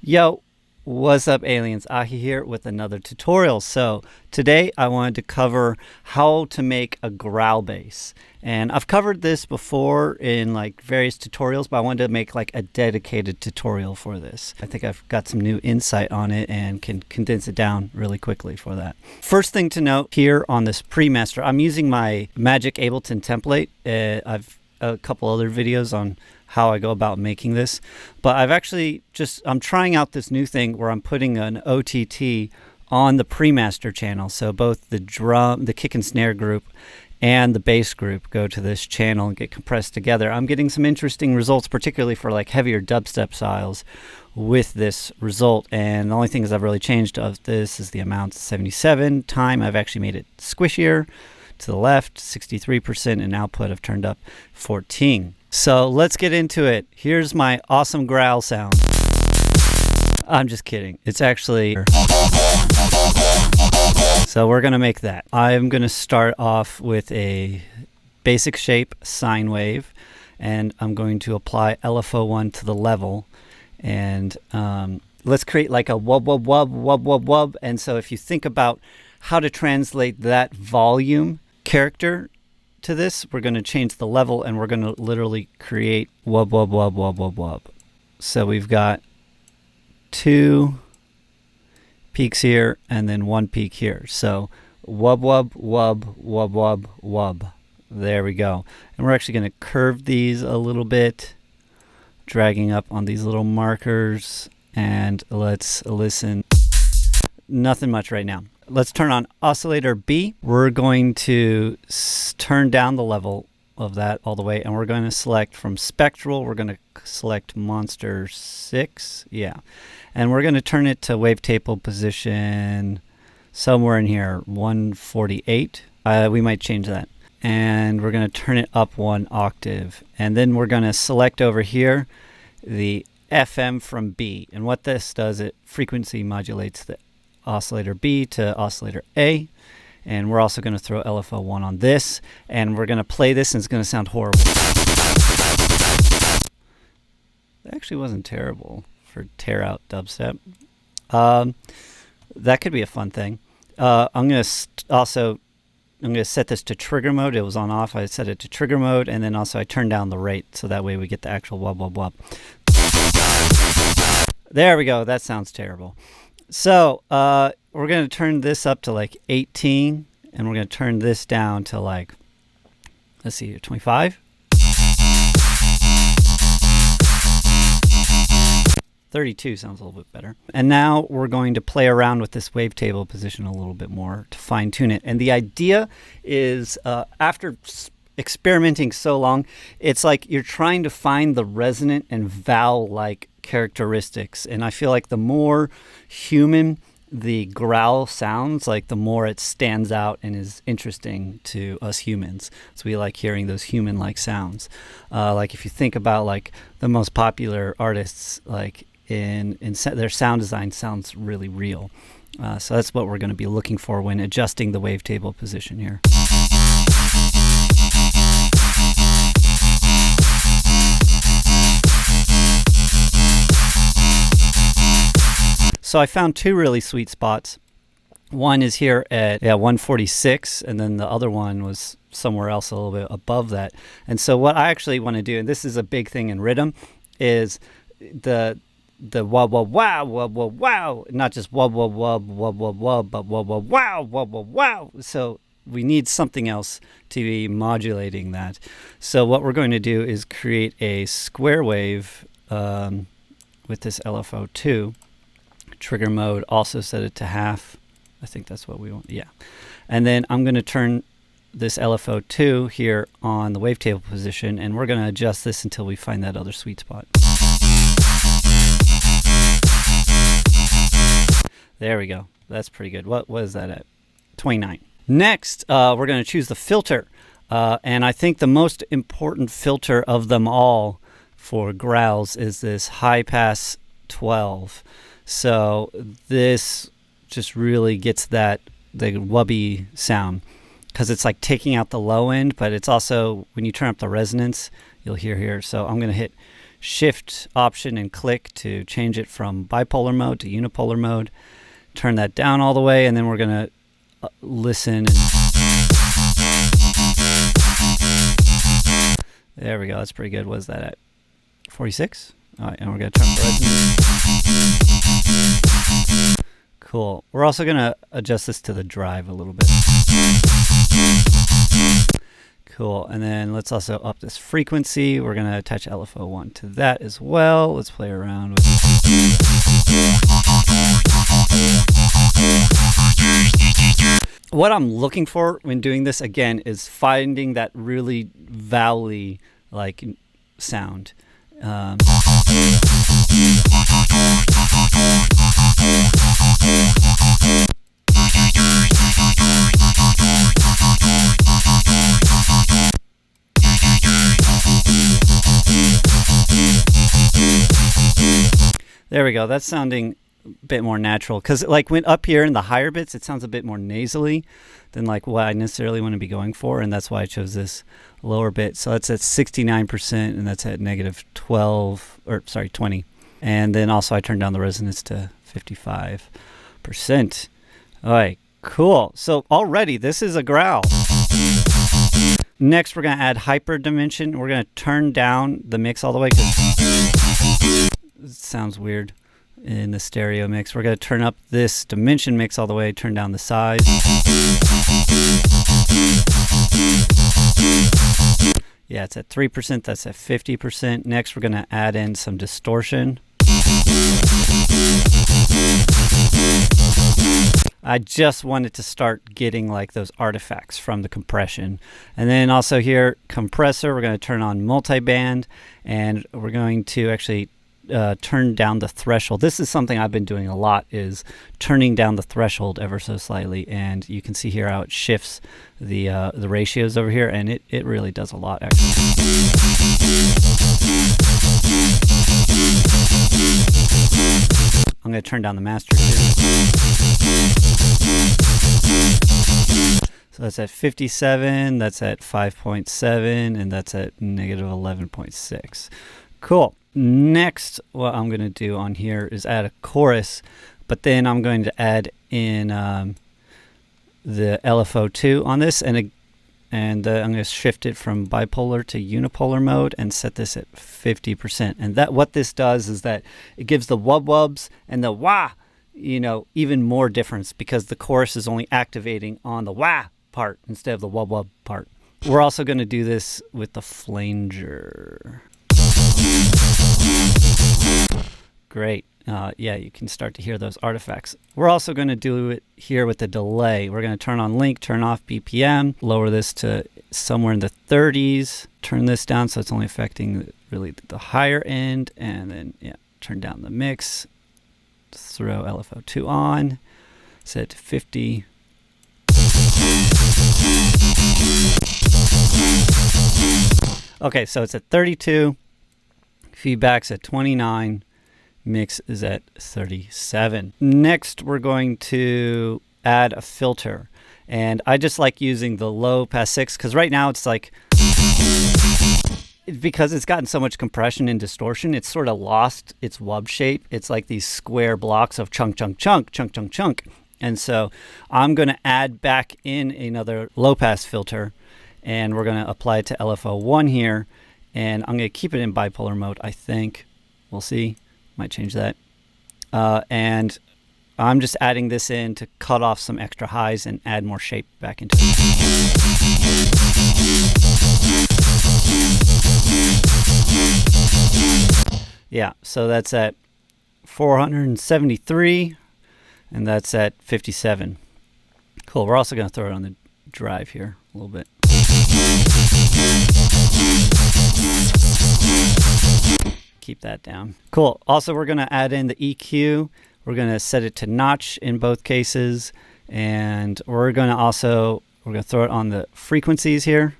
Yo, what's up aliens? AHEE here with another tutorial. So today I wanted to cover how to make a growl bass. And I've covered this before in like various tutorials, but I wanted to make like a dedicated tutorial for this. I think I've got some new insight on it and can condense it down really quickly for that. First thing to note here on this pre-master, I'm using my Magic Ableton template. I've a couple other videos on how I go about making this, but I'm trying out this new thing where I'm putting an OTT on the pre-master channel. So both the kick and snare group and the bass group go to this channel and get compressed together. I'm getting some interesting results, particularly for like heavier dubstep styles with this result. And the only thing I've really changed of this is the amount, 77 time. I've actually made it squishier to the left, 63%, and output I've turned up 14. So let's get into it. Here's my awesome growl sound. I'm just kidding. It's actually... So we're going to make that. I'm going to start off with a basic shape sine wave, and I'm going to apply LFO1 to the level. And let's create like a wub, wub, wub, wub, wub, wub. And so if you think about how to translate that volume character to this, we're going to change the level and we're going to literally create wub, wub, wub, wub, wub, wub. So we've got 2 peaks here and then 1 peak here. So wub, wub, wub, wub, wub, wub. There we go. And we're actually going to curve these a little bit, dragging up on these little markers. And let's listen. Nothing much right now. Let's turn on oscillator B. We're going to turn down the level of that all the way, and we're going to select from spectral. We're going to select monster 6. Yeah. And we're going to turn it to wavetable position somewhere in here, 148. We might change that. And we're going to turn it up 1 octave. And then we're going to select over here the FM from B. And what this does, it frequency modulates the oscillator B to oscillator A, and we're also going to throw LFO1 on this, and we're going to play this, and it's going to sound horrible. It actually wasn't terrible for tear out dubstep. That could be a fun thing. I'm going to set this to trigger mode. It was on off. I set it to trigger mode, and then also I turned down the rate so that way we get the actual wub wub wub. There we go. That sounds terrible. So we're going to turn this up to like 18, and we're going to turn this down to like, let's see here, 25. 32 sounds a little bit better. And now we're going to play around with this wavetable position a little bit more to fine tune it. And the idea is after experimenting so long, it's like you're trying to find the resonant and vowel-like characteristics, and I feel like the more human the growl sounds, like the more it stands out and is interesting to us humans. So we like hearing those human-like sounds. Like if you think about like the most popular artists, like in their sound design sounds really real. So that's what we're going to be looking for when adjusting the wavetable position here. So I found 2 really sweet spots. One is here at 146, and then the other one was somewhere else a little bit above that. And so what I actually want to do, and this is a big thing in rhythm, is the wub wub wow wub wub wow, not just wub wub wub wub wub wub, but wub wub wow wub wub wow. So we need something else to be modulating that. So what we're going to do is create a square wave with this LFO2. Trigger mode, also set it to half. I think that's what we want. Yeah. And then I'm going to turn this LFO2 here on the wavetable position, and we're going to adjust this until we find that other sweet spot. There we go. That's pretty good. What was that at? 29. Next, we're going to choose the filter. And I think the most important filter of them all for growls is this high pass 12. So this just really gets the wubby sound, because it's like taking out the low end, but it's also, when you turn up the resonance, you'll hear here. So I'm going to hit Shift option and click to change it from bipolar mode to unipolar mode. Turn that down all the way, and then we're going to listen. There we go. That's pretty good. What is that at? 46? All right, and we're going to turn up the resonance. Cool. We're also going to adjust this to the drive a little bit. Cool. And then let's also up this frequency. We're going to attach LFO1 to that as well. Let's play around with it. What I'm looking for when doing this again is finding that really valley like sound. There we go. That's sounding a bit more natural, because like when up here in the higher bits, it sounds a bit more nasally than like what I necessarily want to be going for, and that's why I chose this lower bit. So that's at 69%, and that's at negative 20. And then also I turned down the resonance to 55%. All right, cool. So already this is a growl. Next, we're going to add hyper dimension. We're going to turn down the mix all the way, because it sounds weird in the stereo mix. We're going to turn up this dimension mix all the way, turn down the size. Yeah, it's at 3%, that's at 50%. Next, we're going to add in some distortion. I just wanted to start getting like those artifacts from the compression. And then also here, compressor, we're going to turn on multiband, and we're going to actually turn down the threshold. This is something I've been doing a lot, is turning down the threshold ever so slightly, and you can see here how it shifts the ratios over here, and it really does a lot actually. I'm going to turn down the master too. So that's at 57, that's at 5.7, and that's at negative 11.6. Cool. Next, what I'm going to do on here is add a chorus, but then I'm going to add in the LFO2 on this, and I'm going to shift it from bipolar to unipolar mode and set this at 50%. And that what this does is that it gives the wub-wubs and the wah, even more difference, because the chorus is only activating on the wah part instead of the wub-wub part. We're also going to do this with the flanger. Great. Yeah, you can start to hear those artifacts. We're also going to do it here with the delay. We're going to turn on link, turn off BPM, lower this to somewhere in the 30s, turn this down so it's only affecting really the higher end, and then turn down the mix, throw LFO2 on, set it to 50. Okay, so it's at 32, feedback's at 29, mix is at 37. Next, we're going to add a filter. And I just like using the low pass 6, because right now it's like, because it's gotten so much compression and distortion, it's sort of lost its wub shape. It's like these square blocks of chunk, chunk, chunk, chunk, chunk, chunk. And so I'm going to add back in another low pass filter, and we're going to apply it to LFO1 here. And I'm going to keep it in bipolar mode, I think. We'll see. Might change that. And I'm just adding this in to cut off some extra highs and add more shape back into it. Yeah, so that's at 473, and that's at 57. Cool. We're also going to throw it on the drive here a little bit. Keep that down. Cool. Also, we're going to add in the EQ. We're going to set it to notch in both cases, and we're going to throw it on the frequencies here,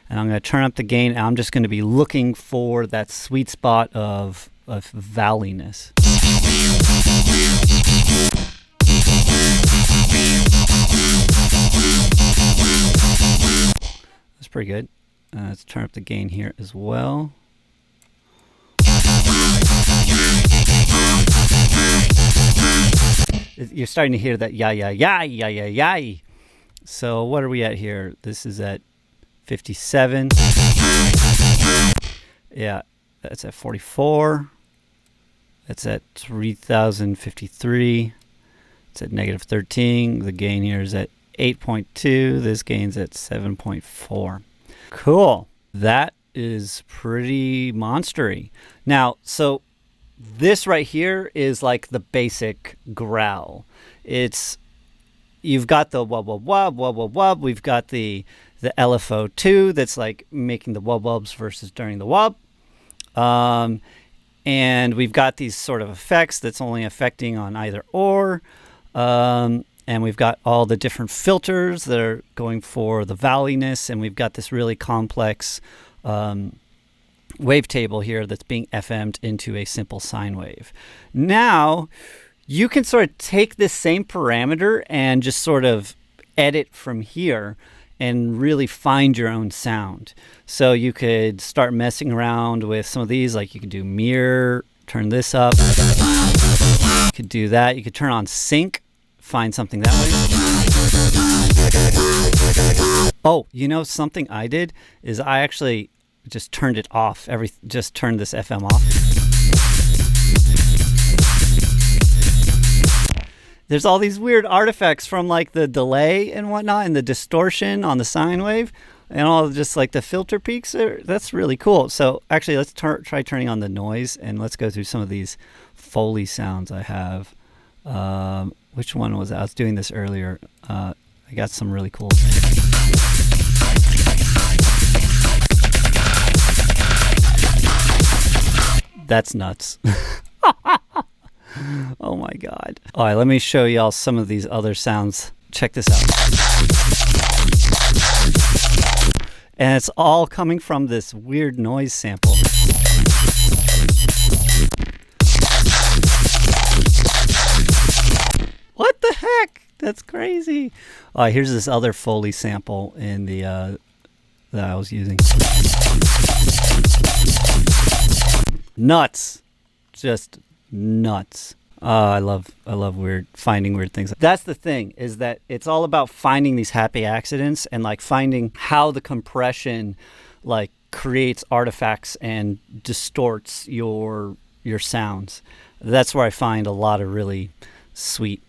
and I'm going to turn up the gain, and I'm just going to be looking for that sweet spot of valleyness. That's pretty good. Let's turn up the gain here as well. you're starting to hear that yeah, yeah, yeah, yeah, yeah, yeah. So what are we at here? This is at 57. Yeah, that's at 44. That's at 3053. It's at negative 13. The gain here is at 8.2. This gain's at 7.4. Cool. That is pretty monstery. Now, so this right here is like the basic growl. You've got the wub wub wub wub wub wub. We've got the LFO2 that's like making the wub wubs versus during the wub. And we've got these sort of effects that's only affecting on either or. And we've got all the different filters that are going for the valleyness. And we've got this really complex wavetable here that's being FM'd into a simple sine wave. Now, you can sort of take this same parameter and just sort of edit from here and really find your own sound. So you could start messing around with some of these, like you could do mirror, turn this up. You could do that. You could turn on sync, find something that way. Oh, you know something I did is I actually just turned it off. Just turned this FM off. There's all these weird artifacts from like the delay and whatnot and the distortion on the sine wave and all just like the filter peaks. That's really cool. So actually let's try turning on the noise and let's go through some of these Foley sounds I have. Which one was it? I was doing this earlier. I got some really cool things. That's nuts. Oh my God. All right, let me show y'all some of these other sounds. Check this out. And it's all coming from this weird noise sample. What the heck? That's crazy. All right, here's this other Foley sample in the that I was using. Nuts. Just nuts. I love finding weird things. That's the thing, is that it's all about finding these happy accidents and like finding how the compression like creates artifacts and distorts your sounds. That's where I find a lot of really sweet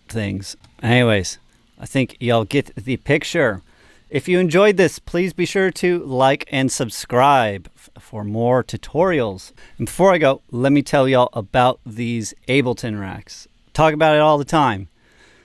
things. Anyways, I think y'all get the picture. If you enjoyed this, please be sure to like and subscribe for more tutorials. And before I go, let me tell y'all about these Ableton racks. Talk about it all the time.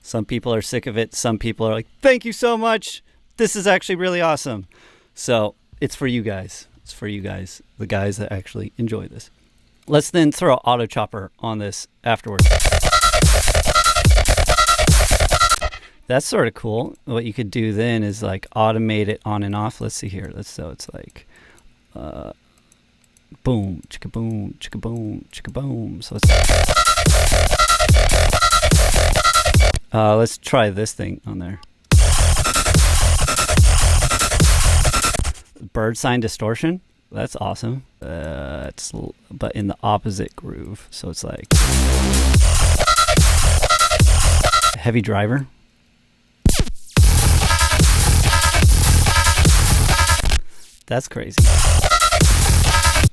Some people are sick of it. Some people are like, thank you so much. This is actually really awesome. So it's for you guys. It's for you guys, the guys that actually enjoy this. Let's then throw Auto Chopper on this afterwards. That's sort of cool. What you could do then is like automate it on and off. Let's see here. So it's like boom, chicka boom, chicka boom, chicka boom. So let's try this thing on there. Bird sign distortion. That's awesome. But in the opposite groove. So it's like heavy driver. That's crazy.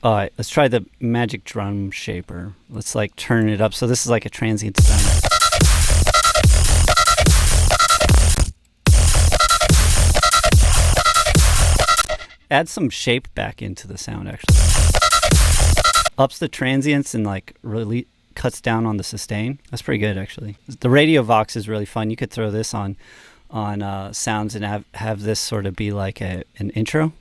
All right, let's try the magic drum shaper. Let's like turn it up. So this is like a transient sound. Add some shape back into the sound actually. Ups the transients and like really cuts down on the sustain. That's pretty good actually. The radio vox is really fun. You could throw this on sounds and have this sort of be like an intro.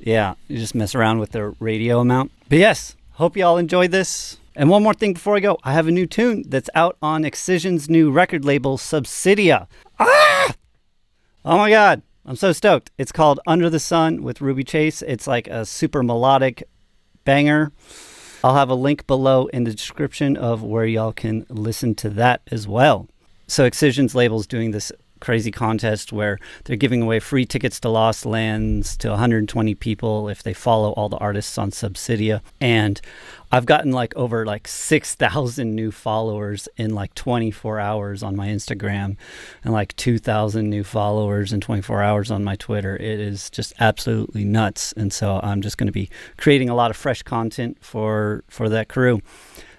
Yeah, you just mess around with the radio amount. But yes, hope you all enjoyed this. And one more thing before I go. I have a new tune that's out on Excision's new record label, Subsidia. Ah! Oh my God, I'm so stoked. It's called Under the Sun with Ruby Chase. It's like a super melodic banger. I'll have a link below in the description of where y'all can listen to that as well. So Excision's label is doing this crazy contest where they're giving away free tickets to Lost Lands to 120 people if they follow all the artists on Subsidia. And I've gotten like over like 6,000 new followers in like 24 hours on my Instagram, and like 2,000 new followers in 24 hours on my Twitter. It is just absolutely nuts. And so I'm just going to be creating a lot of fresh content for that crew.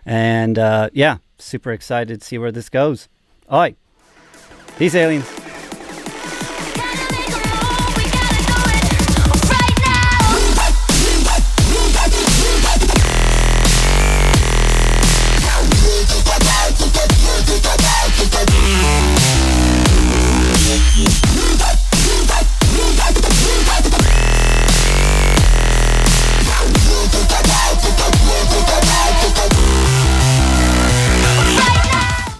And yeah, super excited to see where this goes. All right. Peace, aliens.